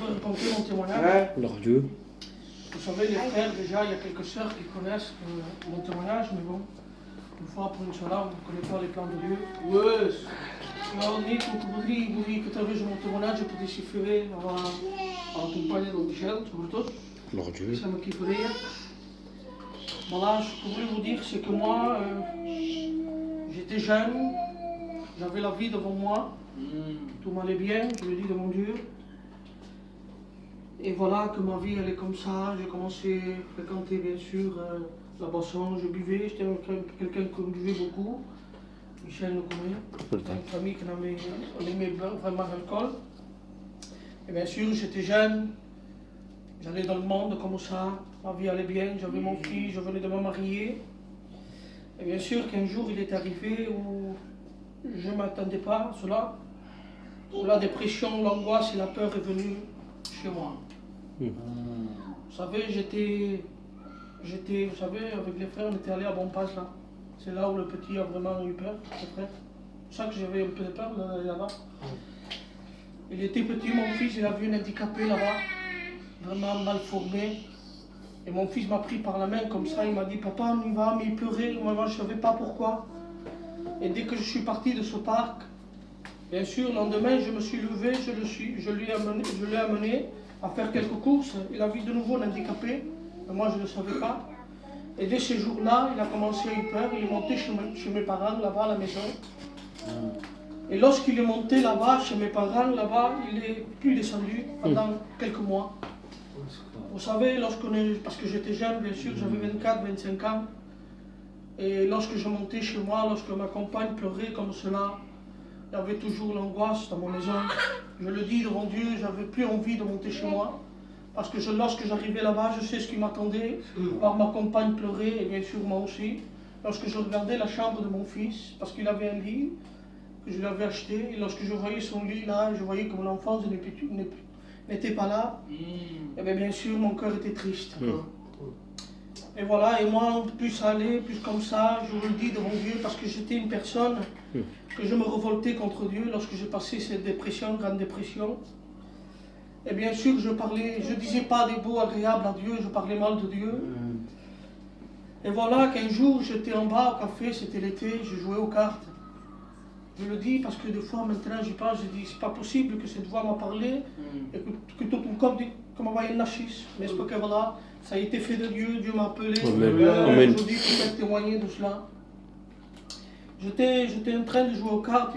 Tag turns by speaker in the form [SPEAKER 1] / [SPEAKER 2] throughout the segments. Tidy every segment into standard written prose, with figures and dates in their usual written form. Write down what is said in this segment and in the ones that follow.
[SPEAKER 1] veux raconter mon témoignage.
[SPEAKER 2] Leur Dieu.
[SPEAKER 1] Vous savez, les frères, déjà, il y a quelques sœurs qui connaissent mon témoignage, mais bon, une fois pour une cela, on ne connaît pas les plans de Dieu. Ouais, alors, Nick, vous dites que através de mon témoignage, je peux déchiffrer en compagnie de Michel, surtout.
[SPEAKER 2] Leur Dieu.
[SPEAKER 1] Ça me kifferait. Voilà, ce que je voulais vous dire, c'est que moi, j'étais jeune, j'avais la vie devant moi, tout m'allait bien, je le dis de mon Dieu. Et voilà que ma vie elle est comme ça, j'ai commencé à fréquenter bien sûr la boisson, je buvais, j'étais quelqu'un qui buvait beaucoup. Michel nous connaît, une famille qui aimait vraiment l'alcool. Et bien sûr j'étais jeune, j'allais dans le monde comme ça, ma vie allait bien, j'avais mon fils, je venais de me marier. Et bien sûr qu'un jour il est arrivé où je ne m'attendais pas à cela, où la dépression, l'angoisse et la peur est venue chez moi. Vous savez, vous savez, avec les frères, on était allés à Bonpass là. C'est là où le petit a vraiment eu peur, le frère. C'est pour ça que j'avais un peu de peur là-bas. Il était petit, mon fils, il a vu un handicapé là-bas, vraiment mal formé. Et mon fils m'a pris par la main comme ça, il m'a dit, papa, on y va, mais il pleurait, moi je ne savais pas pourquoi. Et dès que je suis parti de ce parc, bien sûr, le lendemain, je me suis levé, je l'ai amené à faire quelques courses. Il a vu de nouveau un handicapé, mais moi je ne le savais pas. Et dès ces jours-là, il a commencé à avoir peur, il est monté chez mes parents là-bas à la maison. Et lorsqu'il est monté là-bas, chez mes parents là-bas, il n'est plus descendu pendant quelques mois. Vous savez, parce que j'étais jeune, bien sûr, j'avais 24-25 ans. Et lorsque je montais chez moi, lorsque ma compagne pleurait comme cela, il y avait toujours l'angoisse dans mon maison. Je le dis devant Dieu, j'avais plus envie de monter chez moi. Parce que lorsque j'arrivais là-bas, je sais ce qui m'attendait. Voir ma compagne pleurer, et bien sûr moi aussi. Lorsque je regardais la chambre de mon fils, parce qu'il avait un lit que je lui avais acheté, et lorsque je voyais son lit là, je voyais que mon enfance n'était pas là, et bien sûr mon cœur était triste. Et voilà, et moi, plus ça allait, plus comme ça, je vous le dis devant Dieu, parce que j'étais une personne que je me révoltais contre Dieu lorsque j'ai passé cette dépression, grande dépression. Et bien sûr, je disais pas des mots agréables à Dieu, je parlais mal de Dieu. Et voilà qu'un jour, j'étais en bas au café, c'était l'été, je jouais aux cartes. Je le dis parce que des fois, maintenant, j'y pense, je dis, c'est pas possible que cette voix m'a parlé, et que tout mon corps dit, comme on va y nachis. Mais c'est que voilà, ça a été fait de Dieu, Dieu m'a appelé. Aujourd'hui, je peux témoigner de cela. J'étais en train de jouer aux cartes,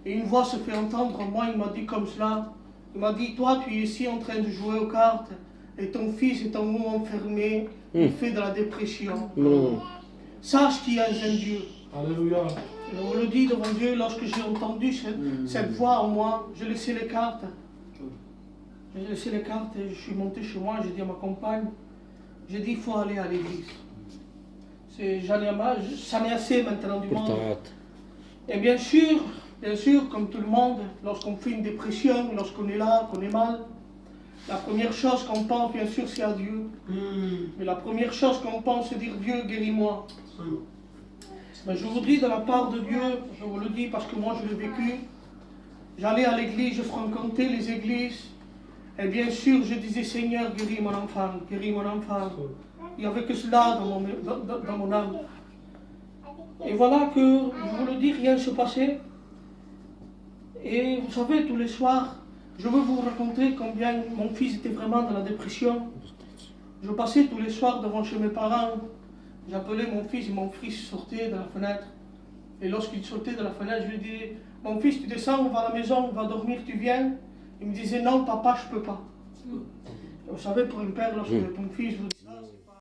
[SPEAKER 1] et une voix se fait entendre en moi, il m'a dit comme cela. Il m'a dit, toi, tu es ici en train de jouer aux cartes, et ton fils est en haut enfermé, il fait de la dépression. Sache qu'il y a un Dieu.
[SPEAKER 3] Alléluia.
[SPEAKER 1] Je vous le dis devant Dieu, lorsque j'ai entendu cette voix en moi, j'ai laissé les cartes. J'ai laissé les cartes et je suis monté chez moi, j'ai dit à ma compagne, j'ai dit, il faut aller à l'église. J'en ai marre, ça m'est assez maintenant du monde. Et bien sûr, comme tout le monde, lorsqu'on fait une dépression, lorsqu'on est là, qu'on est mal, la première chose qu'on pense, bien sûr, c'est à Dieu. Mais la première chose qu'on pense, c'est dire, Dieu, guéris-moi. Mais je vous dis de la part de Dieu, je vous le dis parce que moi je l'ai vécu, j'allais à l'église, je fréquentais les églises, et bien sûr je disais, Seigneur, guéris mon enfant, guéris mon enfant. Il n'y avait que cela dans mon âme. Et voilà que, je vous le dis, rien ne se passait. Et vous savez, tous les soirs, je veux vous raconter combien mon fils était vraiment dans la dépression. Je passais tous les soirs devant chez mes parents, j'appelais mon fils et mon fils sortait de la fenêtre. Et lorsqu'il sortait de la fenêtre, je lui disais, mon fils, tu descends, on va à la maison, on va dormir, tu viens? Il me disait, non papa, je ne peux pas. Et vous savez, pour une père, lorsque ton fils vous dit ça,